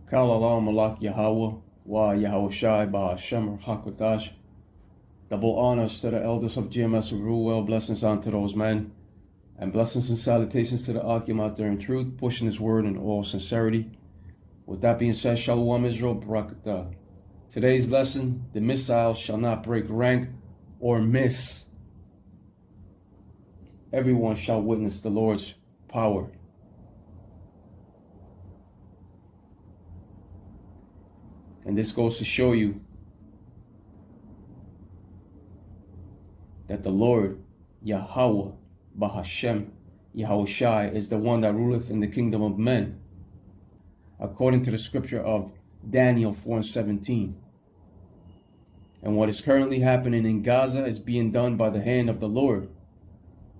Kal Alam Malak Yahweh Wa Yahweh Shai Ba Hashem Hakwatash. Double honors to the elders of GMS who rule well, blessings unto those men, and blessings and salutations to the Akim out there in truth, pushing his word in all sincerity. With that being said, Shalom Israel, Barakatah. Today's lesson, the missiles shall not break rank or miss. Everyone shall witness the Lord's power. And this goes to show you that the Lord, Yahweh, Bahashem, Yahweh Shai, is the one that ruleth in the kingdom of men, according to the scripture of Daniel 4:17. And what is currently happening in Gaza is being done by the hand of the Lord,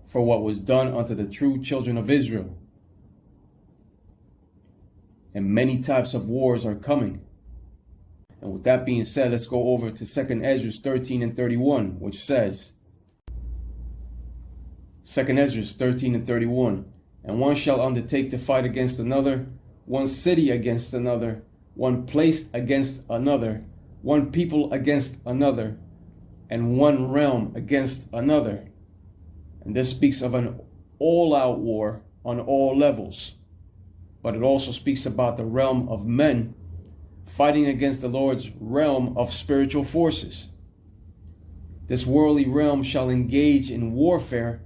for what was done unto the true children of Israel. And many types of wars are coming. And with that being said, let's go over to 2 Esdras 13 and 31, which says, 2 Esdras 13 and 31, and one shall undertake to fight against another, one city against another, one place against another, one people against another, and one realm against another. And this speaks of an all-out war on all levels. But it also speaks about the realm of men fighting against the Lord's realm of spiritual forces. This worldly realm shall engage in warfare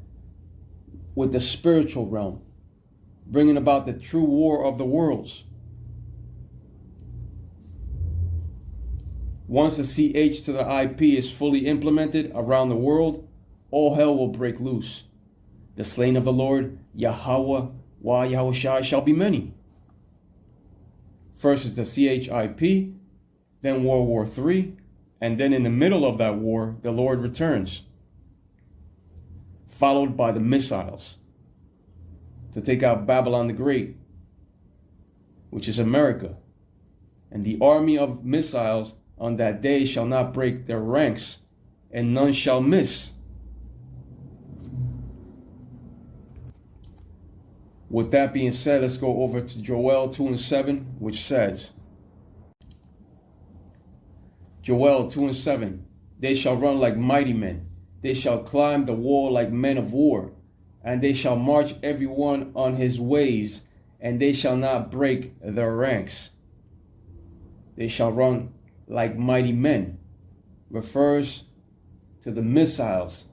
with the spiritual realm, bringing about the true war of the worlds. Once the CH to the IP is fully implemented around the world, all hell will break loose. The slain of the Lord, Yahweh, Wa Yahweh Shai, shall be many. First is the CHIP, then World War III, and then in the middle of that war, the Lord returns, followed by the missiles to take out Babylon the Great, which is America. And the army of missiles on that day shall not break their ranks, and none shall miss. With that being said, let's go over to Joel 2 and 7, which says, Joel 2 and 7, they shall run like mighty men, they shall climb the wall like men of war, and they shall march every one on his ways, and they shall not break their ranks. They shall run like mighty men refers to the missiles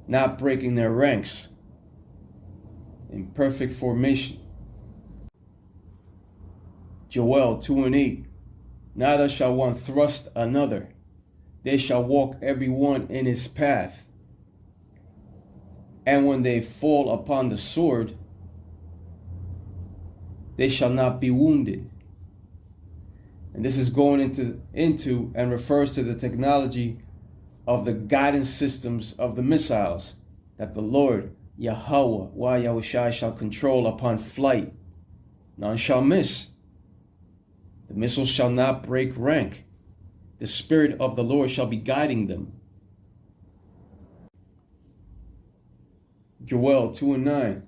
not breaking their ranks in perfect formation. Joel 2 and 8, neither shall one thrust another, they shall walk every one in his path. And when they fall upon the sword, they shall not be wounded. And this is going into and refers to the technology of the guidance systems of the missiles that the Lord, Yahweh, Wa Yahweh Shai, shall control upon flight. None shall miss. The missiles shall not break rank. The Spirit of the Lord shall be guiding them. Joel 2 and 9.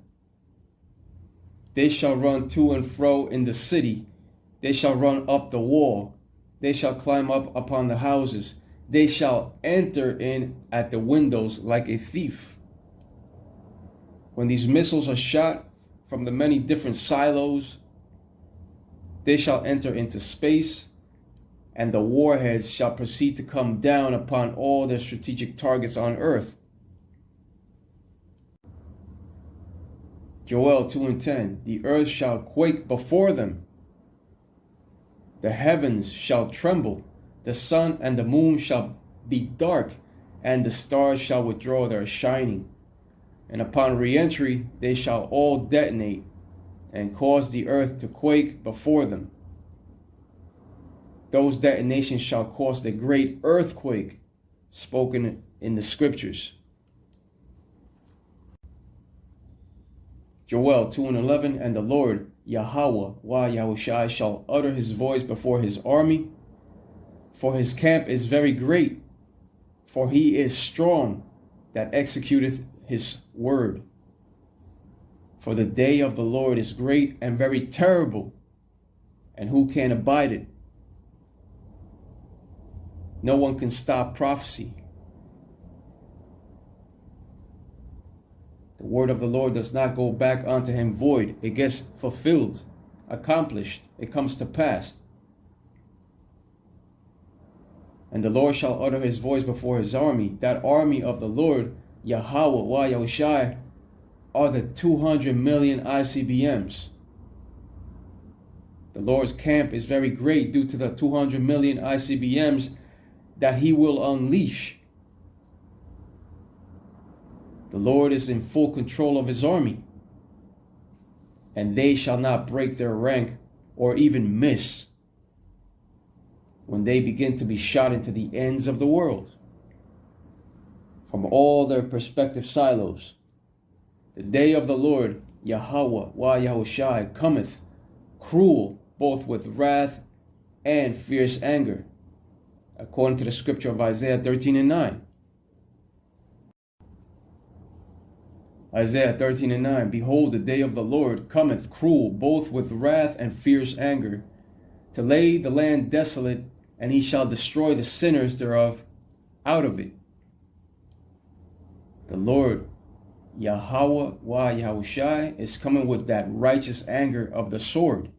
They shall run to and fro in the city. They shall run up the wall. They shall climb up upon the houses. They shall enter in at the windows like a thief. When these missiles are shot from the many different silos, they shall enter into space, and the warheads shall proceed to come down upon all their strategic targets on earth. Joel 2 and 10, the earth shall quake before them. The heavens shall tremble, the sun and the moon shall be dark, and the stars shall withdraw their shining. And upon re-entry, they shall all detonate and cause the earth to quake before them. Those detonations shall cause the great earthquake spoken in the scriptures. Joel 2 and 11, and the Lord, Yahweh, Wa Yahweh Shai, shall utter his voice before his army, for his camp is very great, for he is strong that executeth his word. For the day of the Lord is great and very terrible, and who can abide it? No one can stop prophecy. The word of the Lord does not go back unto him void. It gets fulfilled, accomplished. It comes to pass. And the Lord shall utter his voice before his army. That army of the Lord, Yahweh, Wah Yahushai, are the 200 million ICBMs. The Lord's camp is very great due to the 200 million ICBMs that he will unleash. The Lord is in full control of his army, and they shall not break their rank or even miss when they begin to be shot into the ends of the world from all their respective silos. The day of the Lord, Yahweh, Wah Yahushai, cometh, cruel, both with wrath and fierce anger, according to the scripture of Isaiah 13:9. Isaiah 13:9, behold, the day of the Lord cometh, cruel, both with wrath and fierce anger, to lay the land desolate, and he shall destroy the sinners thereof out of it. The Lord, Yahweh, Wah Yahushai, is coming with that righteous anger of the sword,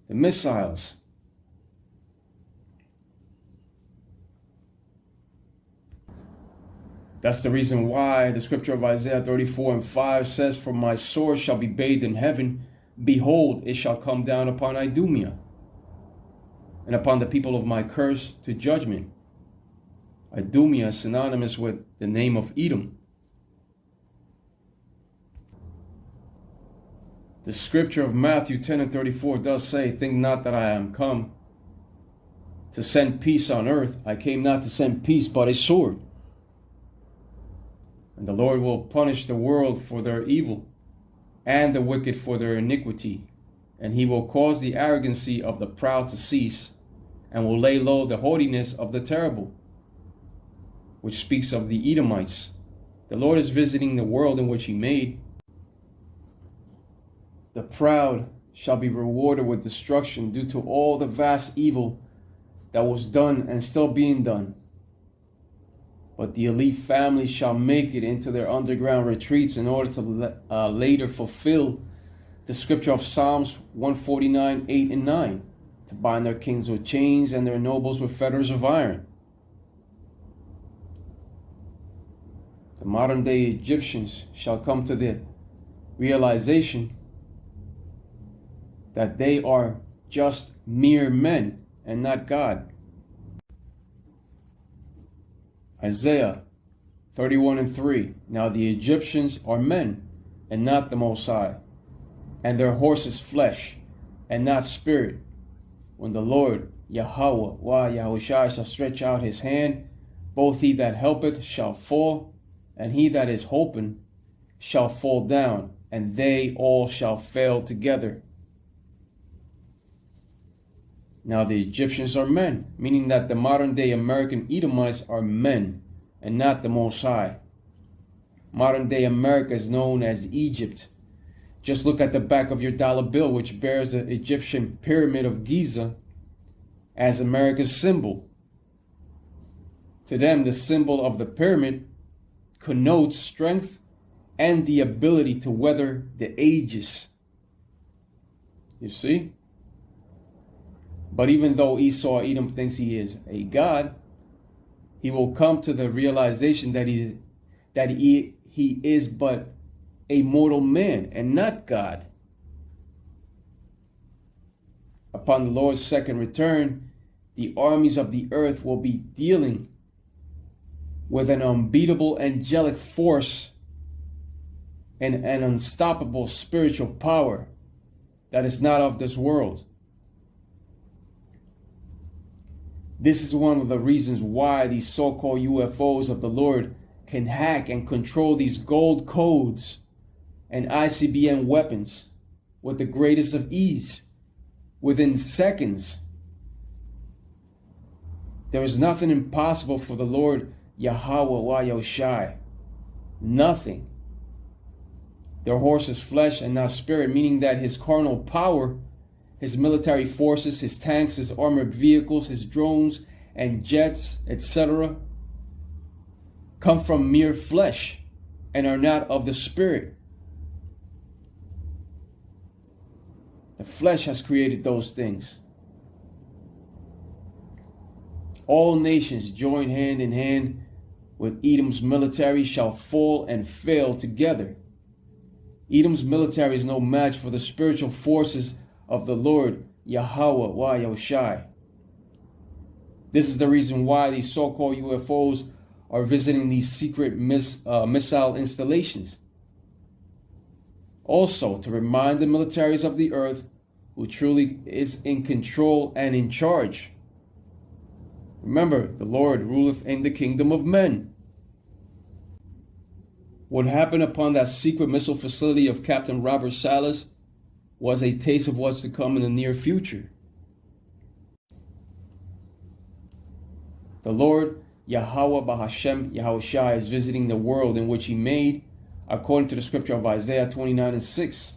the missiles. That's the reason why the scripture of Isaiah 34:5 says, for my sword shall be bathed in heaven. Behold, it shall come down upon Idumea, and upon the people of my curse to judgment. Idumea is synonymous with the name of Edom. The scripture of Matthew 10:34 does say, think not that I am come to send peace on earth. I came not to send peace, but a sword. And the Lord will punish the world for their evil and the wicked for their iniquity. And he will cause the arrogancy of the proud to cease, and will lay low the haughtiness of the terrible, which speaks of the Edomites. The Lord is visiting the world in which he made. The proud shall be rewarded with destruction due to all the vast evil that was done and still being done. But the elite families shall make it into their underground retreats in order to later fulfill the scripture of Psalms 149:8-9, to bind their kings with chains and their nobles with fetters of iron. The modern day Egyptians shall come to the realization that they are just mere men and not God. Isaiah 31:3, now the Egyptians are men and not the Most High, and their horses flesh and not spirit. When the Lord, Yahweh, Wah Yahushai, shall stretch out his hand, both he that helpeth shall fall, and he that is holpen shall fall down, and they all shall fail together. Now the Egyptians are men, meaning that the modern day American Edomites are men and not the Most High. Modern day America is known as Egypt. Just look at the back of your dollar bill, which bears the Egyptian pyramid of Giza as America's symbol. To them, the symbol of the pyramid connotes strength and the ability to weather the ages. You see? But even though Esau, Edom, thinks he is a god, he will come to the realization that he is but a mortal man and not God. Upon the Lord's second return, the armies of the earth will be dealing with an unbeatable angelic force and an unstoppable spiritual power that is not of this world. This is one of the reasons why these so-called UFOs of the Lord can hack and control these gold codes and ICBM weapons with the greatest of ease, within seconds. There is nothing impossible for the Lord Yahweh Wah Yahushai. Nothing. Their horse is flesh and not spirit, meaning that his carnal power his military forces, his tanks, his armored vehicles, his drones and jets, etc., come from mere flesh and are not of the Spirit. The flesh has created those things. All nations join hand in hand with Edom's military shall fall and fail together. Edom's military is no match for the spiritual forces of the Lord Yahweh Yahushai. This is the reason why these so-called UFOs are visiting these secret missile installations. Also, to remind the militaries of the earth who truly is in control and in charge. Remember, the Lord ruleth in the kingdom of men. What happened upon that secret missile facility of Captain Robert Salas was a taste of what's to come in the near future. The Lord Yahweh Bahashem Yahushai is visiting the world in which he made, according to the scripture of Isaiah 29:6.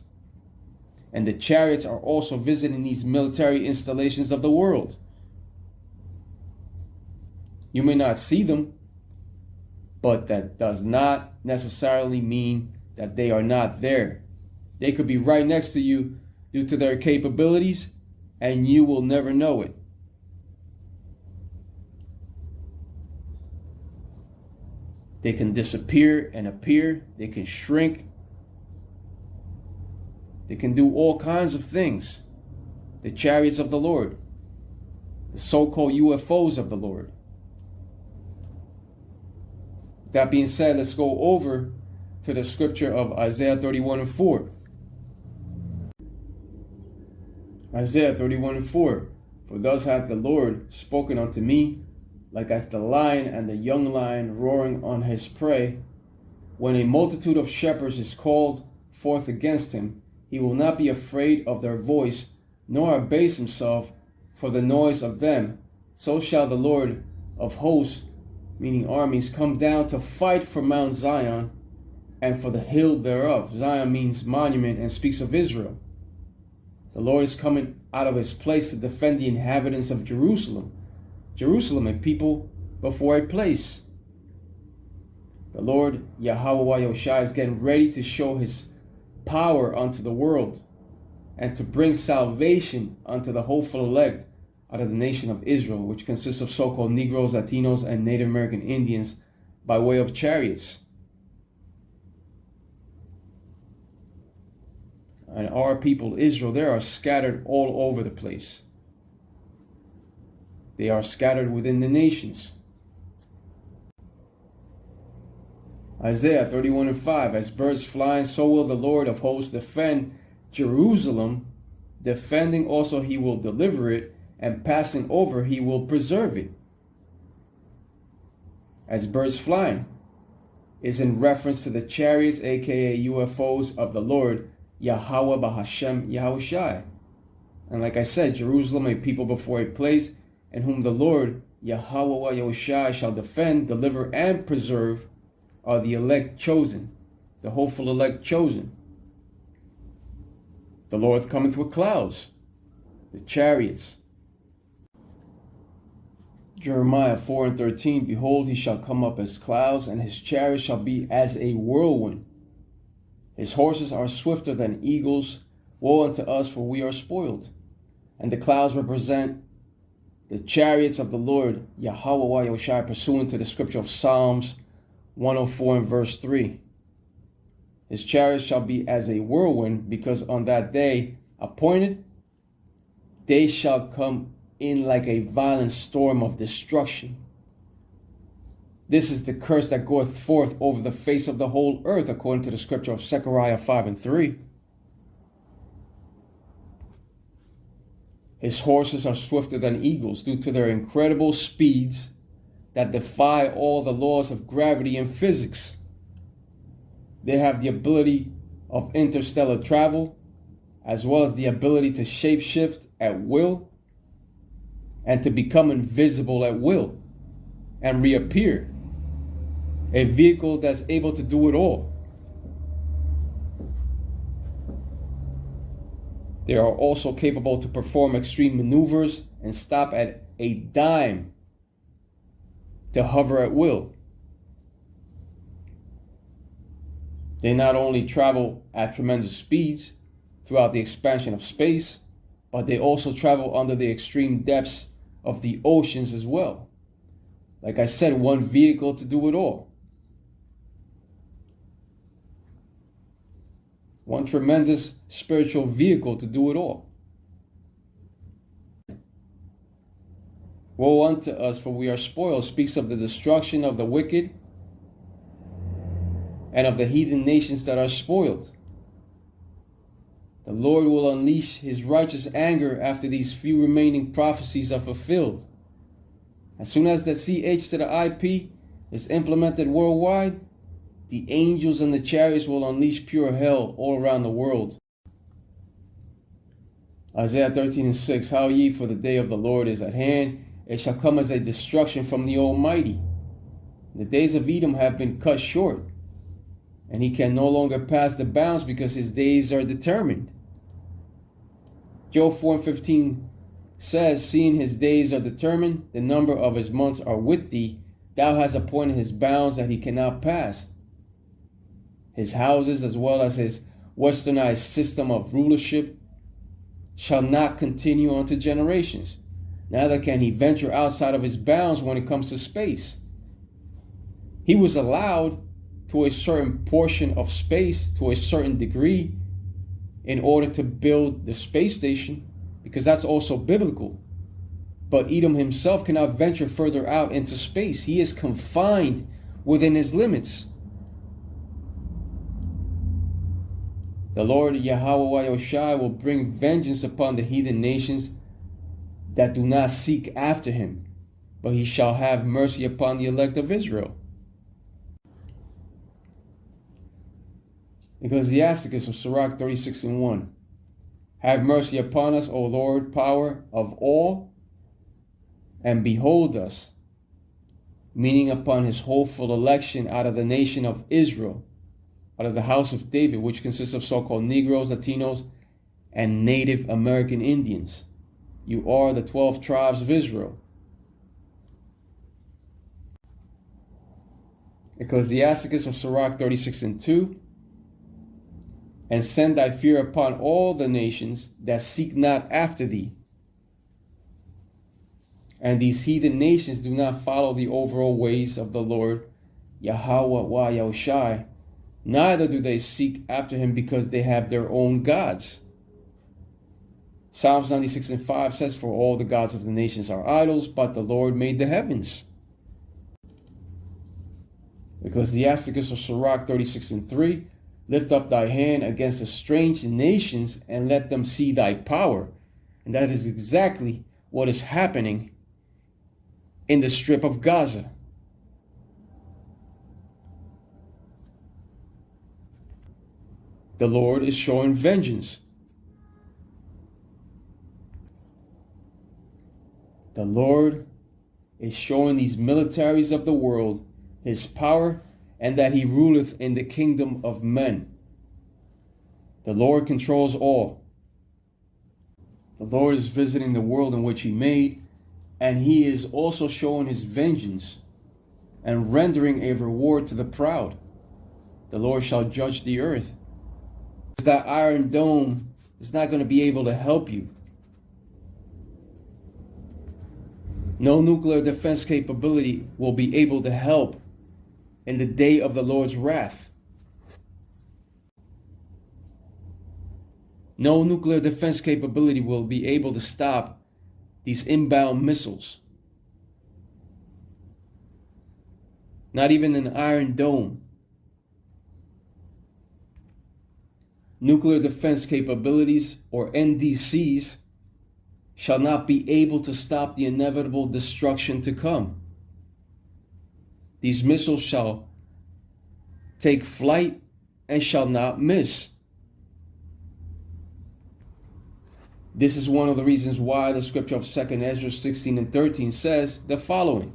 And the chariots are also visiting these military installations of the world. You may not see them, but that does not necessarily mean that they are not there. They could be right next to you due to their capabilities, and you will never know it. They can disappear and appear. They can shrink. They can do all kinds of things. The chariots of the Lord, the so-called UFOs of the Lord. That being said, let's go over to the scripture of Isaiah 31:4. Isaiah 31:4. For thus hath the Lord spoken unto me, like as the lion and the young lion roaring on his prey. When a multitude of shepherds is called forth against him, he will not be afraid of their voice, nor abase himself for the noise of them. So shall the Lord of hosts, meaning armies, come down to fight for Mount Zion and for the hill thereof. Zion means monument and speaks of Israel. The Lord is coming out of his place to defend the inhabitants of Jerusalem. Jerusalem, a people before a place. The Lord Yahweh Yahushai is getting ready to show his power unto the world and to bring salvation unto the hopeful elect out of the nation of Israel, which consists of so-called Negroes, Latinos, and Native American Indians by way of chariots. And our people, Israel, they are scattered all over the place. They are scattered within the nations. Isaiah 31:5, as birds flying, so will the Lord of hosts defend Jerusalem. Defending also he will deliver it, and passing over he will preserve it. As birds flying is in reference to the chariots, aka UFOs of the Lord Yahweh Bahashem Yahushai. And like I said, Jerusalem, a people before a place, in whom the Lord Yahweh Yahushai shall defend, deliver, and preserve, are the elect chosen, the hopeful elect chosen. The Lord cometh with clouds, the chariots. Jeremiah 4:13, behold, he shall come up as clouds, and his chariots shall be as a whirlwind. His horses are swifter than eagles. Woe unto us, for we are spoiled. And the clouds represent the chariots of the Lord Yahweh Yahushai, pursuant to the scripture of Psalms 104 and verse 3. His chariots shall be as a whirlwind, because on that day appointed, they shall come in like a violent storm of destruction. This is the curse that goeth forth over the face of the whole earth, according to the scripture of Zechariah 5 and 3. His horses are swifter than eagles due to their incredible speeds that defy all the laws of gravity and physics. They have the ability of interstellar travel, as well as the ability to shapeshift at will and to become invisible at will and reappear. A vehicle that's able to do it all. They are also capable to perform extreme maneuvers and stop at a dime to hover at will. They not only travel at tremendous speeds throughout the expansion of space, but they also travel under the extreme depths of the oceans as well. Like I said, one vehicle to do it all. One tremendous spiritual vehicle to do it all. Woe unto us, for we are spoiled, speaks of the destruction of the wicked and of the heathen nations that are spoiled. The Lord will unleash his righteous anger after these few remaining prophecies are fulfilled. As soon as the CH to the IP is implemented worldwide, the angels and the chariots will unleash pure hell all around the world. Isaiah 13:6, How ye, for the day of the Lord is at hand. It shall come as a destruction from the Almighty. The days of Edom have been cut short, and he can no longer pass the bounds because his days are determined. Job 4:15 says, Seeing his days are determined, the number of his months are with thee. Thou hast appointed his bounds that he cannot pass. His houses, as well as his westernized system of rulership, shall not continue unto generations. Neither can he venture outside of his bounds when it comes to space. He was allowed to a certain portion of space, to a certain degree, in order to build the space station, because that's also biblical. But Edom himself cannot venture further out into space. He is confined within his limits. The Lord Yahweh Yahushai will bring vengeance upon the heathen nations that do not seek after him, but he shall have mercy upon the elect of Israel. Ecclesiasticus of Sirach 36:1. Have mercy upon us, O Lord, power of all, and behold us, meaning upon his hopeful election out of the nation of Israel, out of the house of David, which consists of so-called Negroes, Latinos, and Native American Indians. You are the 12 tribes of Israel. Ecclesiasticus of Sirach 36:2. And send thy fear upon all the nations that seek not after thee. And these heathen nations do not follow the overall ways of the Lord Yahweh Yahushai, neither do they seek after him because they have their own gods. Psalms 96:5 says, For all the gods of the nations are idols, but the Lord made the heavens. Ecclesiasticus of Sirach 36:3. Lift up thy hand against the strange nations and let them see thy power. And that is exactly what is happening in the strip of Gaza. The Lord is showing vengeance. The Lord is showing these militaries of the world his power, and that he ruleth in the kingdom of men. The Lord controls all. The Lord is visiting the world in which he made, and he is also showing his vengeance and rendering a reward to the proud. The Lord shall judge the earth. That iron dome is not going to be able to help you. No nuclear defense capability will be able to help in the day of the Lord's wrath. No nuclear defense capability will be able to stop these inbound missiles. Not even an iron dome. Nuclear defense capabilities, or NDCs, shall not be able to stop the inevitable destruction to come. These missiles shall take flight and shall not miss. This is one of the reasons why the scripture of 2 Esdras 16:13 says the following.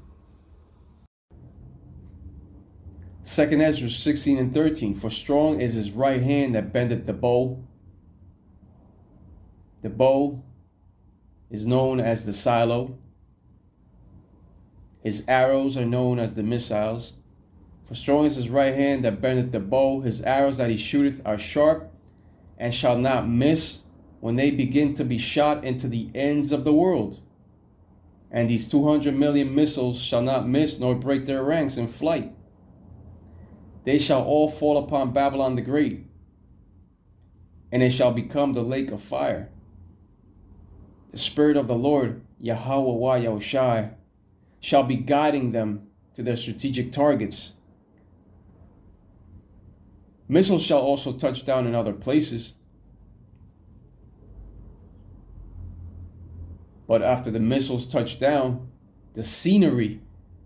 2 Esdras 16:13, For strong is his right hand that bendeth the bow, The bow is known as the silo. His arrows are known as the missiles. For strong is his right hand that bendeth the bow. His arrows that he shooteth are sharp, and shall not miss when they begin to be shot into the ends of the world. And these 200 million missiles shall not miss nor break their ranks in flight. They shall all fall upon Babylon the Great, and it shall become the lake of fire. The Spirit of the Lord, Yahweh Wa Yahushai, shall be guiding them to their strategic targets. Missiles shall also touch down in other places. But after the missiles touch down, the scenery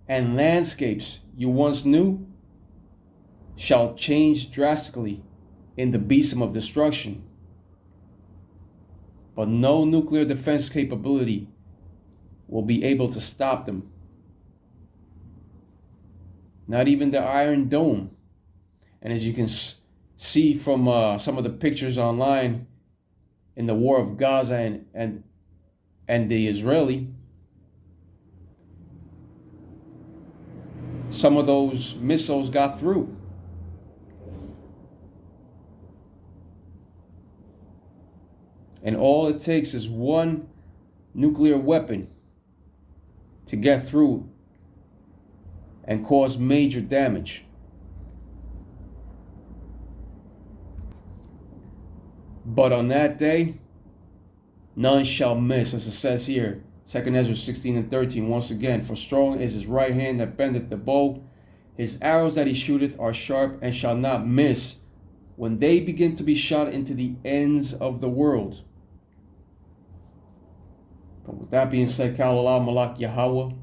and landscapes you once knew shall change drastically in the besom of destruction. But no nuclear defense capability will be able to stop them. Not even the Iron Dome. And as you can see from some of the pictures online in the war of Gaza and the Israeli, some of those missiles got through. And all it takes is one nuclear weapon to get through and cause major damage. But on that day, none shall miss, as it says here, 2 Esdras 16 and 13, once again. For strong is his right hand that bendeth the bow. His arrows that he shooteth are sharp, and shall not miss when they begin to be shot into the ends of the world. But with that being said, Kalalah Malak Yahweh,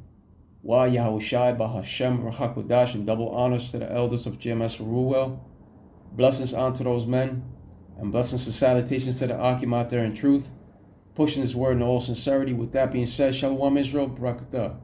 Wa Yahushai Bahashem Rahakodash, and double honors to the elders of GMS Ruel. Blessings unto those men, and blessings and salutations to the Akim out there in truth, pushing this word in all sincerity. With that being said, Shalom Israel, Barakatah.